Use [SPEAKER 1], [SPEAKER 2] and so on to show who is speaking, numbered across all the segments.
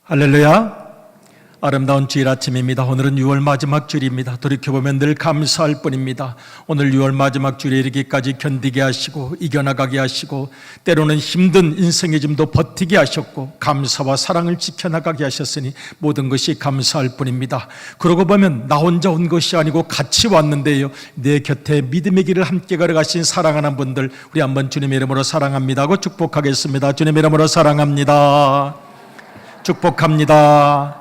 [SPEAKER 1] 할렐루야. 아름다운 주일 아침입니다. 오늘은 6월 마지막 주일입니다. 돌이켜보면 늘 감사할 뿐입니다. 오늘 6월 마지막 주일에 이르기까지 견디게 하시고 이겨나가게 하시고 때로는 힘든 인생의 짐도 버티게 하셨고 감사와 사랑을 지켜나가게 하셨으니 모든 것이 감사할 뿐입니다. 그러고 보면 나 혼자 온 것이 아니고 같이 왔는데요, 내 곁에 믿음의 길을 함께 걸어가신 사랑하는 분들, 우리 한번 주님의 이름으로 사랑합니다 하고 축복하겠습니다. 주님의 이름으로 사랑합니다. 축복합니다.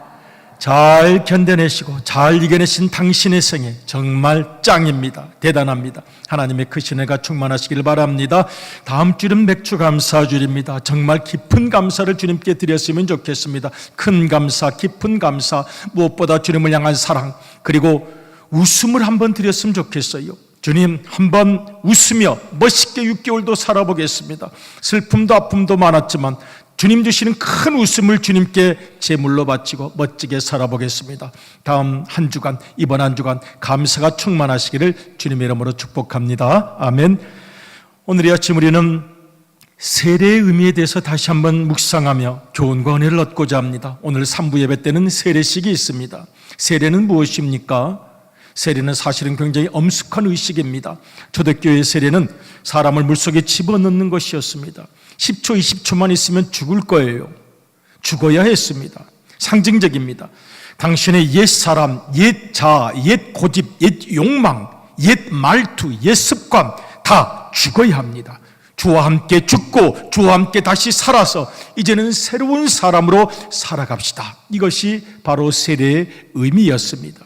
[SPEAKER 1] 잘 견뎌내시고 잘 이겨내신 당신의 생애 정말 짱입니다. 대단합니다. 하나님의 크신 은혜가 충만하시길 바랍니다. 다음 주는 맥주 감사 주일입니다. 정말 깊은 감사를 주님께 드렸으면 좋겠습니다. 큰 감사, 깊은 감사, 무엇보다 주님을 향한 사랑, 그리고 웃음을 한번 드렸으면 좋겠어요. 주님, 한번 웃으며 멋있게 6개월도 살아보겠습니다. 슬픔도 아픔도 많았지만 주님 주시는 큰 웃음을 주님께 제물로 바치고 멋지게 살아보겠습니다. 다음 한 주간, 이번 한 주간 감사가 충만하시기를 주님의 이름으로 축복합니다. 아멘. 오늘 이 아침 우리는 세례의 의미에 대해서 다시 한번 묵상하며 교훈과 은혜를 얻고자 합니다. 오늘 3부 예배 때는 세례식이 있습니다. 세례는 무엇입니까? 세례는 사실은 굉장히 엄숙한 의식입니다. 초대교회의 세례는 사람을 물속에 집어넣는 것이었습니다. 10초, 20초만 있으면 죽을 거예요. 죽어야 했습니다. 상징적입니다. 당신의 옛 사람, 옛 자아, 옛 고집, 옛 욕망, 옛 말투, 옛 습관 다 죽어야 합니다. 주와 함께 죽고 주와 함께 다시 살아서 이제는 새로운 사람으로 살아갑시다. 이것이 바로 세례의 의미였습니다.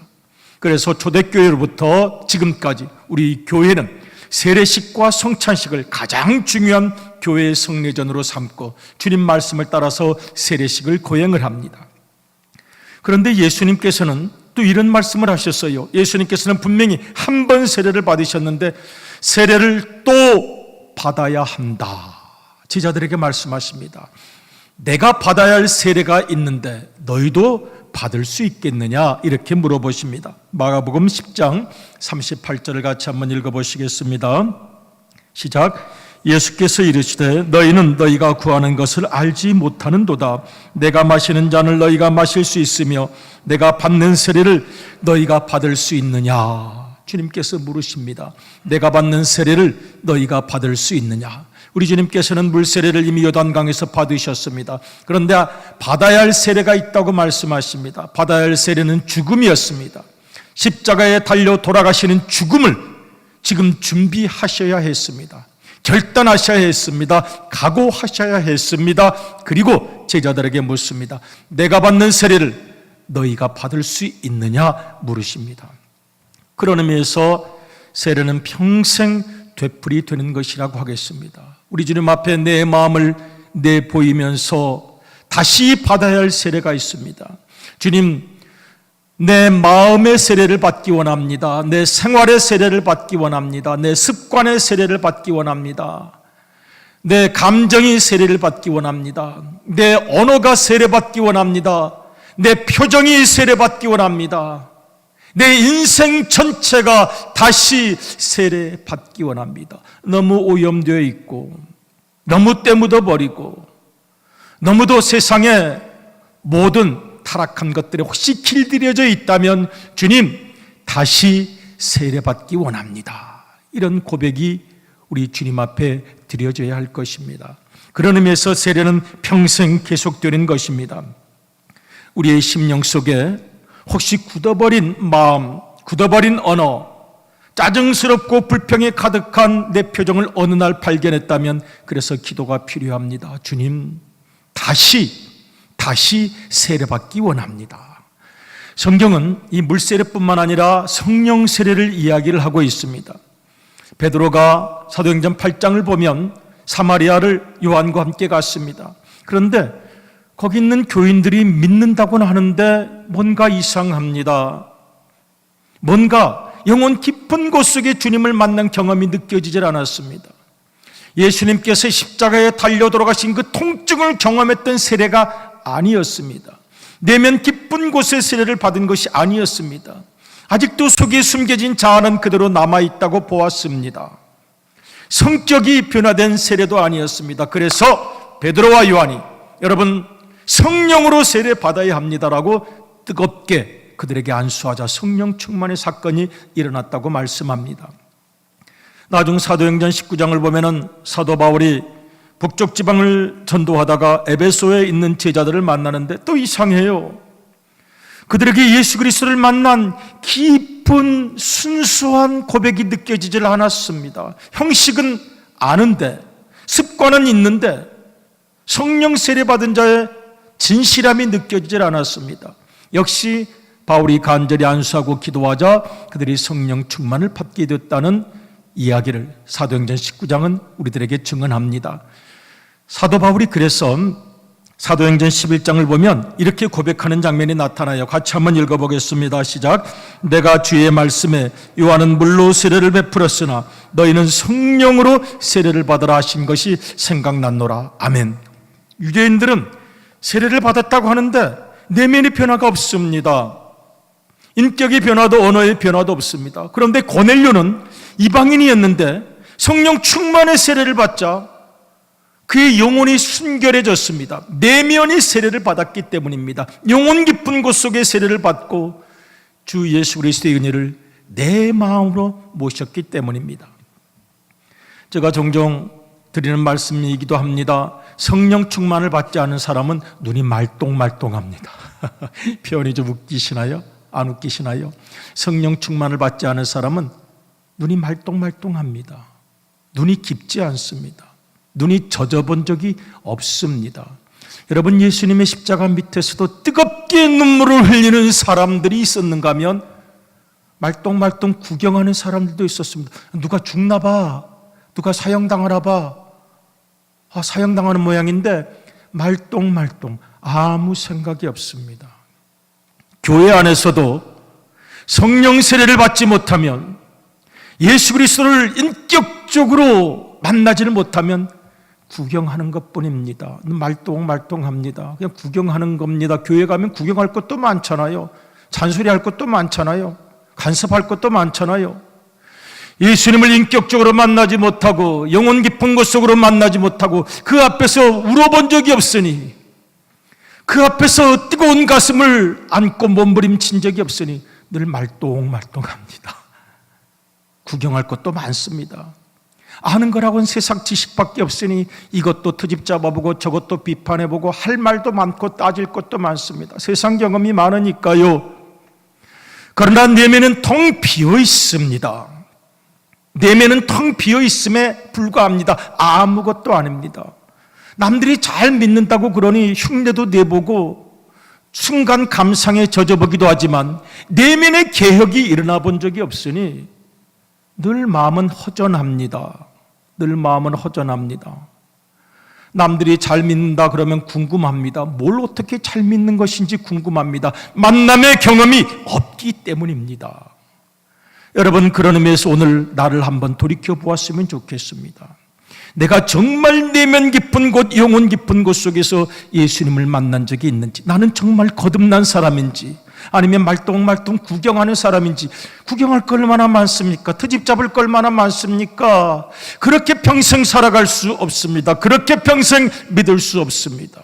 [SPEAKER 1] 그래서 초대교회로부터 지금까지 우리 교회는 세례식과 성찬식을 가장 중요한 교회의 성례전으로 삼고 주님 말씀을 따라서 세례식을 거행을 합니다. 그런데 예수님께서는 또 이런 말씀을 하셨어요. 예수님께서는 분명히 한 번 세례를 받으셨는데 세례를 또 받아야 한다. 제자들에게 말씀하십니다. 내가 받아야 할 세례가 있는데 너희도 받을 수 있겠느냐? 이렇게 물어보십니다. 마가복음 10장 38절을 같이 한번 읽어보시겠습니다. 시작. 예수께서 이르시되 너희는 너희가 구하는 것을 알지 못하는도다. 내가 마시는 잔을 너희가 마실 수 있으며 내가 받는 세례를 너희가 받을 수 있느냐? 주님께서 물으십니다. 내가 받는 세례를 너희가 받을 수 있느냐? 우리 주님께서는 물세례를 이미 요단강에서 받으셨습니다. 그런데 받아야 할 세례가 있다고 말씀하십니다. 받아야 할 세례는 죽음이었습니다. 십자가에 달려 돌아가시는 죽음을 지금 준비하셔야 했습니다. 결단하셔야 했습니다. 각오하셔야 했습니다. 그리고 제자들에게 묻습니다. 내가 받는 세례를 너희가 받을 수 있느냐 물으십니다. 그런 의미에서 세례는 평생 되풀이 되는 것이라고 하겠습니다. 우리 주님 앞에 내 마음을 내보이면서 다시 받아야 할 세례가 있습니다. 주님, 내 마음의 세례를 받기 원합니다. 내 생활의 세례를 받기 원합니다. 내 습관의 세례를 받기 원합니다. 내 감정이 세례를 받기 원합니다. 내 언어가 세례받기 원합니다. 내 표정이 세례받기 원합니다. 내 인생 전체가 다시 세례받기 원합니다. 너무 오염되어 있고 너무 때묻어버리고 너무도 세상에 모든 타락한 것들에 혹시 길들여져 있다면 주님, 다시 세례받기 원합니다. 이런 고백이 우리 주님 앞에 드려져야 할 것입니다. 그런 의미에서 세례는 평생 계속되는 것입니다. 우리의 심령 속에 혹시 굳어버린 마음, 굳어버린 언어, 짜증스럽고 불평이 가득한 내 표정을 어느 날 발견했다면 그래서 기도가 필요합니다. 주님, 다시 세례받기 원합니다. 성경은 이 물세례뿐만 아니라 성령 세례를 이야기를 하고 있습니다. 베드로가 사도행전 8장을 보면 사마리아를 요한과 함께 갔습니다. 그런데 거기 있는 교인들이 믿는다고는 하는데 뭔가 이상합니다. 뭔가 영혼 깊은 곳 속에 주님을 만난 경험이 느껴지질 않았습니다. 예수님께서 십자가에 달려 돌아가신 그 통증을 경험했던 세례가 아니었습니다. 내면 깊은 곳의 세례를 받은 것이 아니었습니다. 아직도 속에 숨겨진 자아는 그대로 남아있다고 보았습니다. 성격이 변화된 세례도 아니었습니다. 그래서 베드로와 요한이, 여러분 성령으로 세례 받아야 합니다라고 뜨겁게 그들에게 안수하자 성령 충만의 사건이 일어났다고 말씀합니다. 나중 사도행전 19장을 보면은 사도 바울이 북쪽 지방을 전도하다가 에베소에 있는 제자들을 만나는데 또 이상해요. 그들에게 예수 그리스도를 만난 깊은 순수한 고백이 느껴지질 않았습니다. 형식은 아는데, 습관은 있는데 성령 세례 받은 자의 진실함이 느껴지질 않았습니다. 역시 바울이 간절히 안수하고 기도하자 그들이 성령 충만을 받게 됐다는 이야기를 사도행전 19장은 우리들에게 증언합니다. 사도 바울이 그래서 사도행전 11장을 보면 이렇게 고백하는 장면이 나타나요. 같이 한번 읽어보겠습니다. 시작. 내가 주의 말씀에 요한은 물로 세례를 베풀었으나 너희는 성령으로 세례를 받으라 하신 것이 생각났노라. 아멘. 유대인들은 세례를 받았다고 하는데 내면의 변화가 없습니다. 인격의 변화도 언어의 변화도 없습니다. 그런데 고넬료는 이방인이었는데 성령 충만의 세례를 받자 그의 영혼이 순결해졌습니다. 내면이 세례를 받았기 때문입니다. 영혼 깊은 곳 속에 세례를 받고 주 예수 그리스도의 은혜를 내 마음으로 모셨기 때문입니다. 제가 종종 드리는 말씀이기도 합니다. 성령 충만을 받지 않은 사람은 눈이 말똥말똥합니다. 표현이 좀 웃기시나요? 안 웃기시나요? 성령 충만을 받지 않은 사람은 눈이 말똥말똥합니다. 눈이 깊지 않습니다. 눈이 젖어본 적이 없습니다. 여러분, 예수님의 십자가 밑에서도 뜨겁게 눈물을 흘리는 사람들이 있었는가 하면 말똥말똥 구경하는 사람들도 있었습니다. 누가 죽나 봐, 누가 사형당하나 봐. 사형당하는 모양인데 말똥말똥 아무 생각이 없습니다. 교회 안에서도 성령 세례를 받지 못하면, 예수 그리스도를 인격적으로 만나지를 못하면 구경하는 것뿐입니다. 말똥말똥합니다. 그냥 구경하는 겁니다. 교회 가면 구경할 것도 많잖아요. 잔소리할 것도 많잖아요. 간섭할 것도 많잖아요. 예수님을 인격적으로 만나지 못하고 영혼 깊은 곳 속으로 만나지 못하고 그 앞에서 울어본 적이 없으니, 그 앞에서 뜨거운 가슴을 안고 몸부림친 적이 없으니 늘 말똥말똥합니다. 구경할 것도 많습니다. 아는 거라고는 세상 지식밖에 없으니 이것도 트집 잡아보고 저것도 비판해보고 할 말도 많고 따질 것도 많습니다. 세상 경험이 많으니까요. 그러나 내면은 텅 비어 있습니다. 내면은 텅 비어 있음에 불과합니다. 아무것도 아닙니다. 남들이 잘 믿는다고 그러니 흉내도 내보고 순간 감상에 젖어보기도 하지만 내면의 개혁이 일어나 본 적이 없으니 늘 마음은 허전합니다. 늘 마음은 허전합니다. 남들이 잘 믿는다 그러면 궁금합니다. 뭘 어떻게 잘 믿는 것인지 궁금합니다. 만남의 경험이 없기 때문입니다. 여러분, 그런 의미에서 오늘 나를 한번 돌이켜 보았으면 좋겠습니다. 내가 정말 내면 깊은 곳, 영혼 깊은 곳 속에서 예수님을 만난 적이 있는지, 나는 정말 거듭난 사람인지, 아니면 말똥말똥 구경하는 사람인지. 구경할 거 얼마나 많습니까? 트집 잡을 거 얼마나 많습니까? 그렇게 평생 살아갈 수 없습니다. 그렇게 평생 믿을 수 없습니다.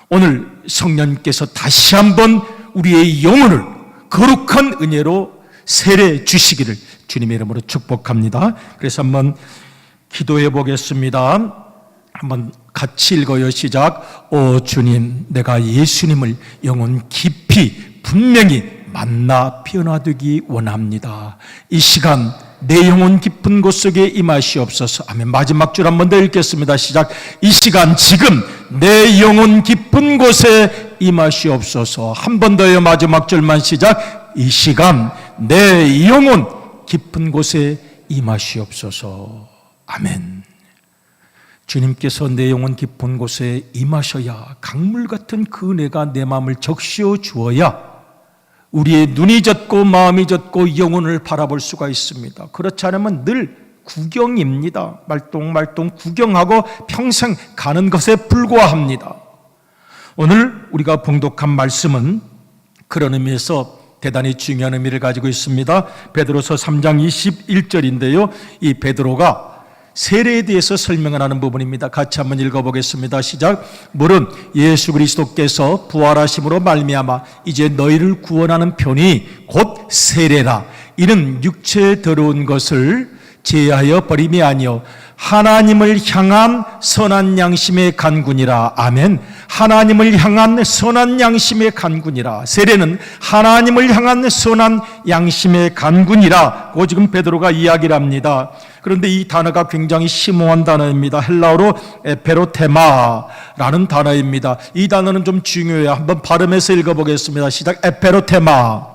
[SPEAKER 1] 오늘 성령님께서 다시 한번 우리의 영혼을 거룩한 은혜로 세례 주시기를 주님의 이름으로 축복합니다. 그래서 한번 기도해 보겠습니다. 한번 같이 읽어요. 시작. 오 주님, 내가 예수님을 영혼 깊이 분명히 만나 변화되기 원합니다. 이 시간 내 영혼 깊은 곳 속에 임하시옵소서. 아멘. 마지막 줄 한 번 더 읽겠습니다. 시작. 이 시간 지금 내 영혼 깊은 곳에 임하시옵소서. 한 번 더요. 마지막 줄만. 시작. 이 시간 내 영혼 깊은 곳에 임하시옵소서. 아멘. 주님께서 내 영혼 깊은 곳에 임하셔야 강물 같은 그 은혜가 내 마음을 적시어 주어야 우리의 눈이 젖고 마음이 젖고 영혼을 바라볼 수가 있습니다. 그렇지 않으면 늘 구경입니다. 말똥말똥 구경하고 평생 가는 것에 불과합니다. 오늘 우리가 봉독한 말씀은 그런 의미에서 대단히 중요한 의미를 가지고 있습니다. 베드로서 3장 21절인데요. 이 베드로가 세례에 대해서 설명을 하는 부분입니다. 같이 한번 읽어보겠습니다. 시작. 물은 예수 그리스도께서 부활하심으로 말미암아 이제 너희를 구원하는 편이 곧 세례라. 이는 육체에 들어온 것을 제하여 버림이 아니요 하나님을 향한 선한 양심의 간군이라. 아멘. 하나님을 향한 선한 양심의 간군이라. 세례는 하나님을 향한 선한 양심의 간군이라 고 지금 베드로가 이야기를 합니다. 그런데 이 단어가 굉장히 심오한 단어입니다. 헬라어로 에페로테마라는 단어입니다. 이 단어는 좀 중요해요. 한번 발음해서 읽어보겠습니다. 시작. 에페로테마.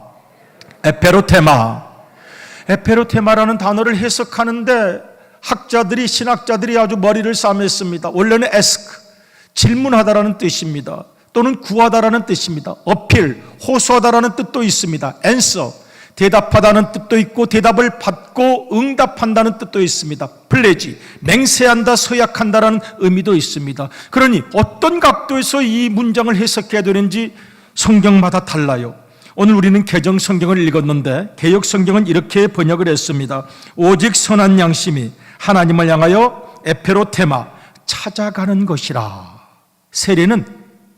[SPEAKER 1] 에페로테마. 에페로테마라는 단어를 해석하는데 학자들이, 신학자들이 아주 머리를 싸맸습니다. 원래는 ask, 질문하다라는 뜻입니다. 또는 구하다라는 뜻입니다. 어필, 호소하다라는 뜻도 있습니다. answer, 대답하다는 뜻도 있고 대답을 받고 응답한다는 뜻도 있습니다. 플레지, 맹세한다, 서약한다라는 의미도 있습니다. 그러니 어떤 각도에서 이 문장을 해석해야 되는지 성경마다 달라요. 오늘 우리는 개정 성경을 읽었는데 개역 성경은 이렇게 번역을 했습니다. 오직 선한 양심이 하나님을 향하여 에페로테마, 찾아가는 것이라. 세례는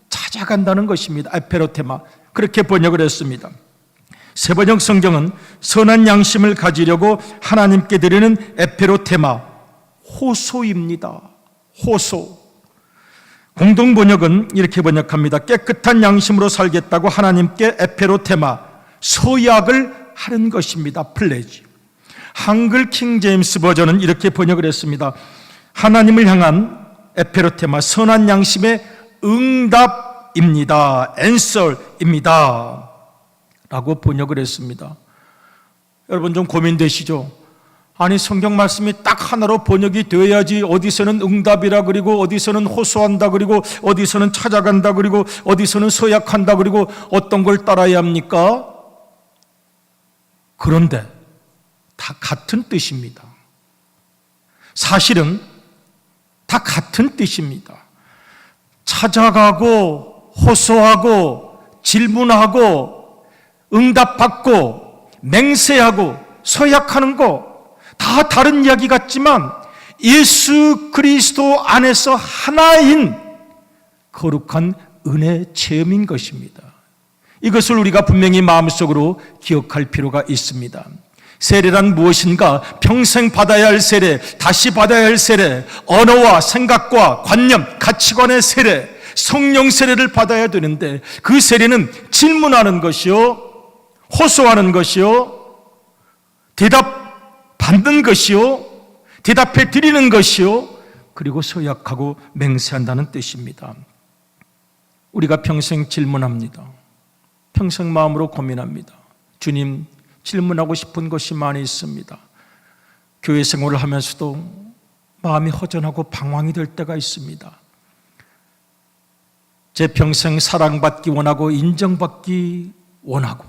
[SPEAKER 1] 찾아간다는 것입니다. 에페로테마, 그렇게 번역을 했습니다. 세번역 성경은 선한 양심을 가지려고 하나님께 드리는 에페로테마, 호소입니다. 호소. 공동 번역은 이렇게 번역합니다. 깨끗한 양심으로 살겠다고 하나님께 에페로테마, 서약을 하는 것입니다. 플레지. 한글 킹 제임스 버전은 이렇게 번역을 했습니다. 하나님을 향한 에페로테마, 선한 양심의 응답입니다. answer입니다. 라고 번역을 했습니다. 여러분 좀 고민되시죠? 아니 성경 말씀이 딱 하나로 번역이 되어야지 어디서는 응답이라 그리고 어디서는 호소한다 그리고 어디서는 찾아간다 그리고 어디서는 서약한다 그리고 어떤 걸 따라야 합니까? 그런데 다 같은 뜻입니다. 사실은 다 같은 뜻입니다. 찾아가고 호소하고 질문하고 응답받고 맹세하고 서약하는 거 다 다른 이야기 같지만 예수 그리스도 안에서 하나인 거룩한 은혜 체험인 것입니다. 이것을 우리가 분명히 마음속으로 기억할 필요가 있습니다. 세례란 무엇인가? 평생 받아야 할 세례, 다시 받아야 할 세례, 언어와 생각과 관념, 가치관의 세례, 성령 세례를 받아야 되는데 그 세례는 질문하는 것이요, 호소하는 것이요, 대답 받는 것이요, 대답해 드리는 것이요, 그리고 서약하고 맹세한다는 뜻입니다. 우리가 평생 질문합니다. 평생 마음으로 고민합니다. 주님, 질문하고 싶은 것이 많이 있습니다. 교회 생활을 하면서도 마음이 허전하고 방황이 될 때가 있습니다. 제 평생 사랑받기 원하고 인정받기 원하고,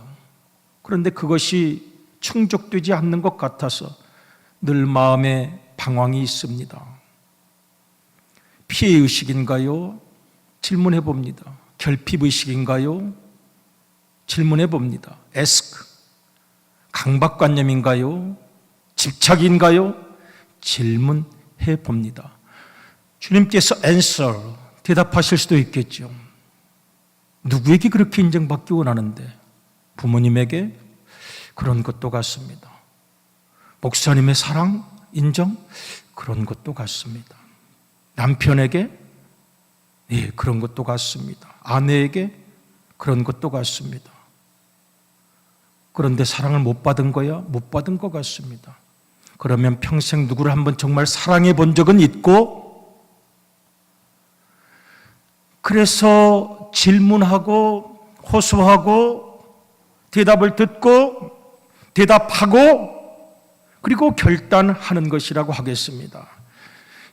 [SPEAKER 1] 그런데 그것이 충족되지 않는 것 같아서 늘 마음에 방황이 있습니다. 피해의식인가요? 질문해 봅니다. 결핍의식인가요? 질문해 봅니다. ask. 강박관념인가요? 집착인가요? 질문해 봅니다. 주님께서 answer, 대답하실 수도 있겠죠. 누구에게 그렇게 인정받기 원하는데? 부모님에게? 그런 것도 같습니다. 목사님의 사랑, 인정? 그런 것도 같습니다. 남편에게? 예, 그런 것도 같습니다. 아내에게? 그런 것도 같습니다. 그런데 사랑을 못 받은 거야? 못 받은 것 같습니다. 그러면 평생 누구를 한번 정말 사랑해 본 적은 있고, 그래서 질문하고 호소하고 대답을 듣고 대답하고 그리고 결단하는 것이라고 하겠습니다.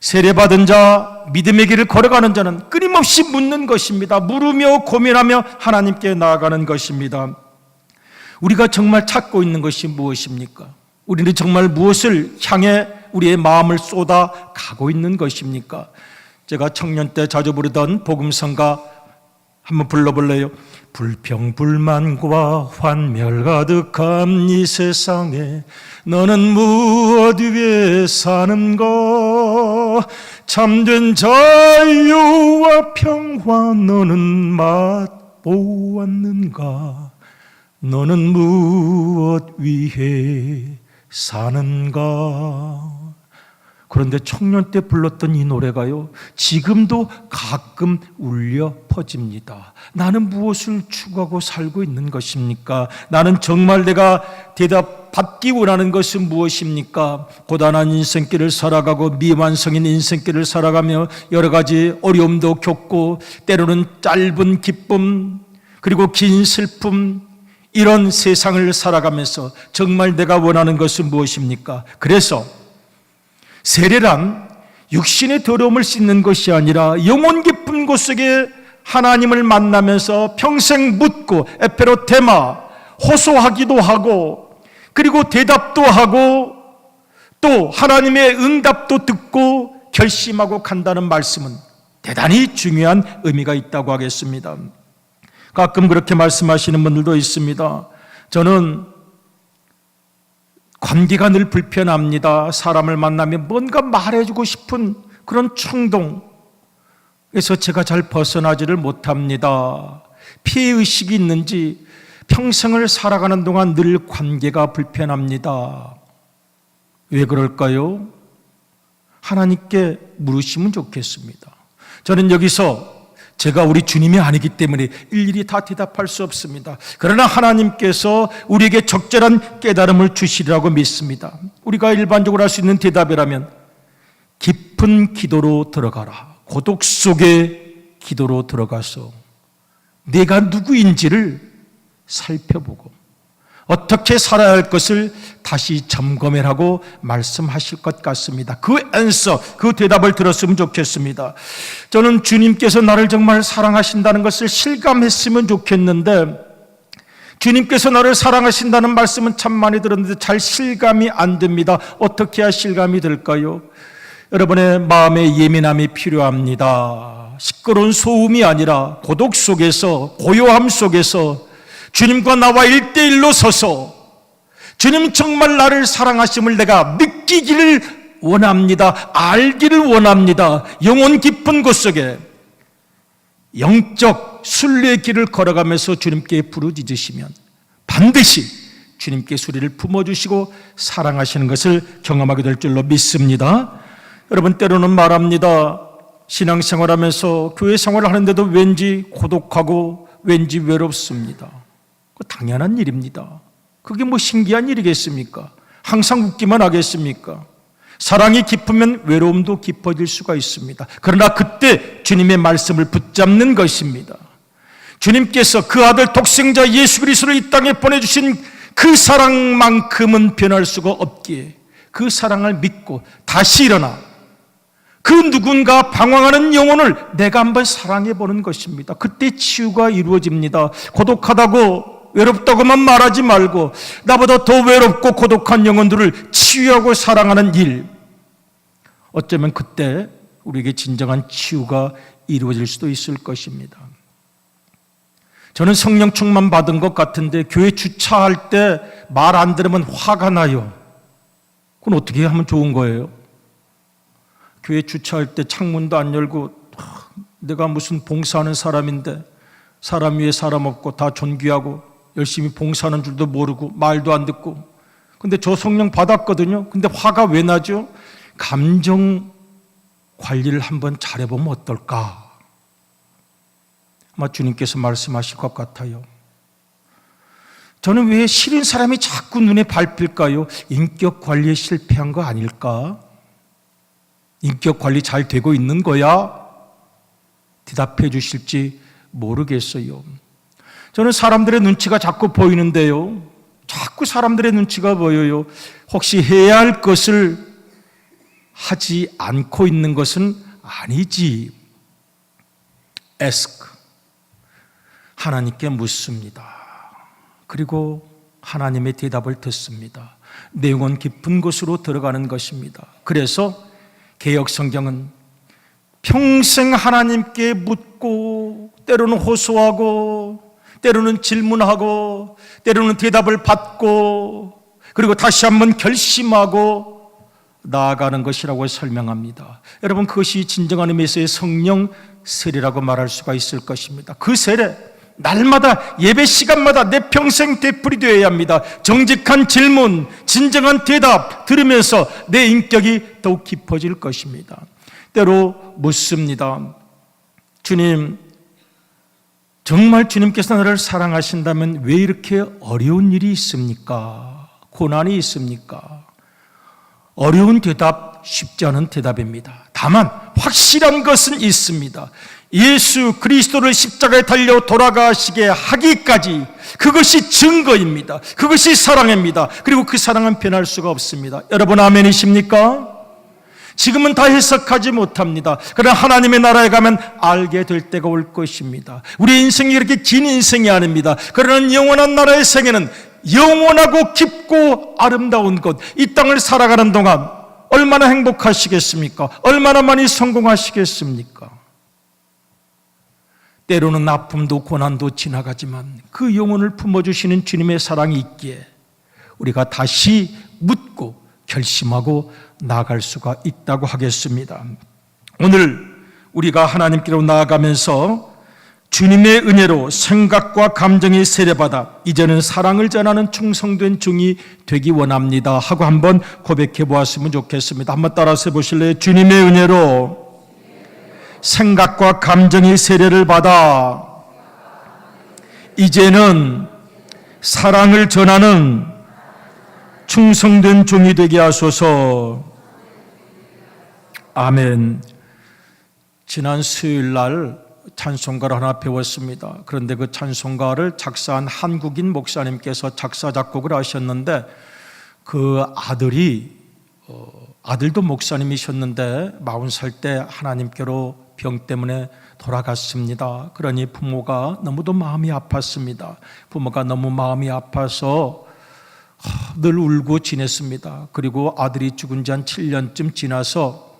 [SPEAKER 1] 세례받은 자, 믿음의 길을 걸어가는 자는 끊임없이 묻는 것입니다. 물으며 고민하며 하나님께 나아가는 것입니다. 우리가 정말 찾고 있는 것이 무엇입니까? 우리는 정말 무엇을 향해 우리의 마음을 쏟아 가고 있는 것입니까? 제가 청년 때 자주 부르던 복음성가 한번 불러볼래요? 불평불만과 환멸 가득한 이 세상에 너는 무엇 위에 사는 것? 참된 자유와 평화 너는 맛보았는가? 너는 무엇 위해 사는가? 그런데 청년 때 불렀던 이 노래가요, 지금도 가끔 울려 퍼집니다. 나는 무엇을 추구하고 살고 있는 것입니까? 나는 정말 내가 대답받기 원하는 것은 무엇입니까? 고단한 인생길을 살아가고 미완성인 인생길을 살아가며 여러 가지 어려움도 겪고 때로는 짧은 기쁨 그리고 긴 슬픔, 이런 세상을 살아가면서 정말 내가 원하는 것은 무엇입니까? 그래서 세례란 육신의 더러움을 씻는 것이 아니라 영혼 깊은 곳 속에 하나님을 만나면서 평생 묻고 에페로테마, 호소하기도 하고 그리고 대답도 하고 또 하나님의 응답도 듣고 결심하고 간다는 말씀은 대단히 중요한 의미가 있다고 하겠습니다. 가끔 그렇게 말씀하시는 분들도 있습니다. 저는 관계가 늘 불편합니다. 사람을 만나면 뭔가 말해주고 싶은 그런 충동에서 제가 잘 벗어나지를 못합니다. 피해의식이 있는지 평생을 살아가는 동안 늘 관계가 불편합니다. 왜 그럴까요? 하나님께 물으시면 좋겠습니다. 저는 여기서 제가 우리 주님이 아니기 때문에 일일이 다 대답할 수 없습니다. 그러나 하나님께서 우리에게 적절한 깨달음을 주시리라고 믿습니다. 우리가 일반적으로 할 수 있는 대답이라면 깊은 기도로 들어가라. 고독 속에 기도로 들어가서 내가 누구인지를 살펴보고 어떻게 살아야 할 것을 다시 점검해라고 말씀하실 것 같습니다. 그 앤서, 그 대답을 들었으면 좋겠습니다. 저는 주님께서 나를 정말 사랑하신다는 것을 실감했으면 좋겠는데 주님께서 나를 사랑하신다는 말씀은 참 많이 들었는데 잘 실감이 안 됩니다. 어떻게 해야 실감이 될까요? 여러분의 마음의 예민함이 필요합니다. 시끄러운 소음이 아니라 고독 속에서, 고요함 속에서 주님과 나와 1대1로 서서 주님 정말 나를 사랑하심을 내가 느끼기를 원합니다. 알기를 원합니다. 영혼 깊은 곳 속에 영적 순례의 길을 걸어가면서 주님께 부르짖으시면 반드시 주님께 소리를 품어주시고 사랑하시는 것을 경험하게 될 줄로 믿습니다. 여러분, 때로는 말합니다. 신앙생활하면서 교회 생활을 하는데도 왠지 고독하고 왠지 외롭습니다. 당연한 일입니다. 그게 뭐 신기한 일이겠습니까? 항상 웃기만 하겠습니까? 사랑이 깊으면 외로움도 깊어질 수가 있습니다. 그러나 그때 주님의 말씀을 붙잡는 것입니다. 주님께서 그 아들 독생자 예수 그리스도를 이 땅에 보내주신 그 사랑만큼은 변할 수가 없기에 그 사랑을 믿고 다시 일어나 그 누군가 방황하는 영혼을 내가 한번 사랑해보는 것입니다. 그때 치유가 이루어집니다. 고독하다고 외롭다고만 말하지 말고 나보다 더 외롭고 고독한 영혼들을 치유하고 사랑하는 일, 어쩌면 그때 우리에게 진정한 치유가 이루어질 수도 있을 것입니다. 저는 성령 충만 받은 것 같은데 교회 주차할 때 말 안 들으면 화가 나요. 그건 어떻게 하면 좋은 거예요? 교회 주차할 때 창문도 안 열고 내가 무슨 봉사하는 사람인데 사람 위에 사람 없고 다 존귀하고 열심히 봉사하는 줄도 모르고 말도 안 듣고, 근데 저 성령 받았거든요. 근데 화가 왜 나죠? 감정 관리를 한번 잘해보면 어떨까? 아마 주님께서 말씀하실 것 같아요. 저는 왜 싫은 사람이 자꾸 눈에 밟힐까요? 인격 관리에 실패한 거 아닐까? 인격 관리 잘 되고 있는 거야? 대답해 주실지 모르겠어요. 저는 사람들의 눈치가 자꾸 보이는데요. 자꾸 사람들의 눈치가 보여요. 혹시 해야 할 것을 하지 않고 있는 것은 아니지. ask. 하나님께 묻습니다. 그리고 하나님의 대답을 듣습니다. 내용은 깊은 곳으로 들어가는 것입니다. 그래서 개역 성경은 평생 하나님께 묻고 때로는 호소하고 때로는 질문하고 때로는 대답을 받고 그리고 다시 한번 결심하고 나아가는 것이라고 설명합니다. 여러분, 그것이 진정한 의미에서의 성령 세례라고 말할 수가 있을 것입니다. 그 세례, 날마다 예배 시간마다 내 평생 되풀이되어야 합니다. 정직한 질문, 진정한 대답 들으면서 내 인격이 더욱 깊어질 것입니다. 때로 묻습니다. 주님, 정말 주님께서 나를 사랑하신다면 왜 이렇게 어려운 일이 있습니까? 고난이 있습니까? 어려운 대답, 쉽지 않은 대답입니다. 다만 확실한 것은 있습니다. 예수 그리스도를 십자가에 달려 돌아가시게 하기까지 그것이 증거입니다. 그것이 사랑입니다. 그리고 그 사랑은 변할 수가 없습니다. 여러분, 아멘이십니까? 지금은 다 해석하지 못합니다. 그러나 하나님의 나라에 가면 알게 될 때가 올 것입니다. 우리 인생이 그렇게 긴 인생이 아닙니다. 그러나 영원한 나라의 생애는 영원하고 깊고 아름다운 것, 이 땅을 살아가는 동안 얼마나 행복하시겠습니까? 얼마나 많이 성공하시겠습니까? 때로는 아픔도 고난도 지나가지만 그 영혼을 품어주시는 주님의 사랑이 있기에 우리가 다시 묻고 결심하고 나아갈 수가 있다고 하겠습니다. 오늘 우리가 하나님께로 나아가면서 주님의 은혜로 생각과 감정이 세례받아 이제는 사랑을 전하는 충성된 종이 되기 원합니다 하고 한번 고백해 보았으면 좋겠습니다. 한번 따라서 해보실래요? 주님의 은혜로 생각과 감정이 세례를 받아 이제는 사랑을 전하는 충성된 종이 되게 하소서. 아멘. 지난 수요일 날 찬송가를 하나 배웠습니다. 그런데 그 찬송가를 작사한 한국인 목사님께서 작사 작곡을 하셨는데 그 아들도 목사님이셨는데 40살 때 하나님께로 병 때문에 돌아갔습니다. 그러니 부모가 너무도 마음이 아팠습니다. 부모가 너무 마음이 아파서 늘 울고 지냈습니다. 그리고 아들이 죽은 지 한 7년쯤 지나서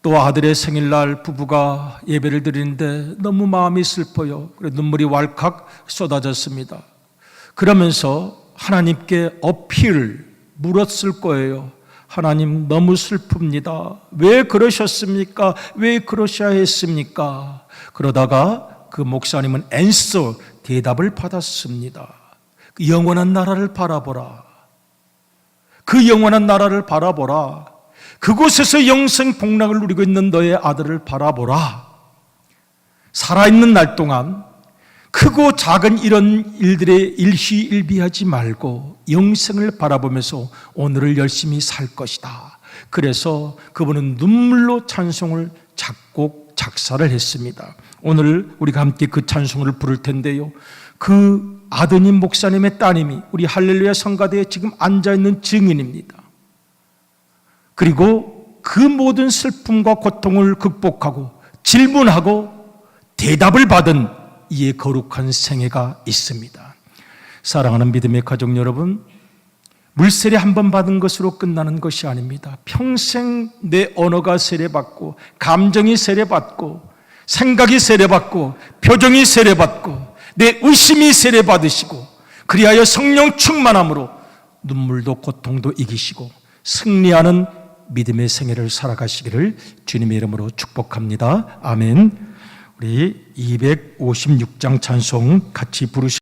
[SPEAKER 1] 또 아들의 생일날 부부가 예배를 드리는데 너무 마음이 슬퍼요. 그래서 눈물이 왈칵 쏟아졌습니다. 그러면서 하나님께 어필을 물었을 거예요. 하나님, 너무 슬픕니다. 왜 그러셨습니까? 왜 그러셔야 했습니까? 그러다가 그 목사님은 대답을 받았습니다. 그 영원한 나라를 바라보라. 그 영원한 나라를 바라보라. 그곳에서 영생 복락을 누리고 있는 너의 아들을 바라보라. 살아있는 날 동안 크고 작은 이런 일들에 일희일비하지 말고 영생을 바라보면서 오늘을 열심히 살 것이다. 그래서 그분은 눈물로 찬송을 작곡 작사를 했습니다. 오늘 우리가 함께 그 찬송을 부를 텐데요, 그 아드님 목사님의 따님이 우리 할렐루야 성가대에 지금 앉아있는 증인입니다. 그리고 그 모든 슬픔과 고통을 극복하고 질문하고 대답을 받은 이의 거룩한 생애가 있습니다. 사랑하는 믿음의 가족 여러분, 물세례 한 번 받은 것으로 끝나는 것이 아닙니다. 평생 내 언어가 세례받고 감정이 세례받고 생각이 세례받고 표정이 세례받고 내 의심이 세례받으시고 그리하여 성령 충만함으로 눈물도 고통도 이기시고 승리하는 믿음의 생애를 살아가시기를 주님의 이름으로 축복합니다. 아멘. 우리 256장 찬송 같이 부르시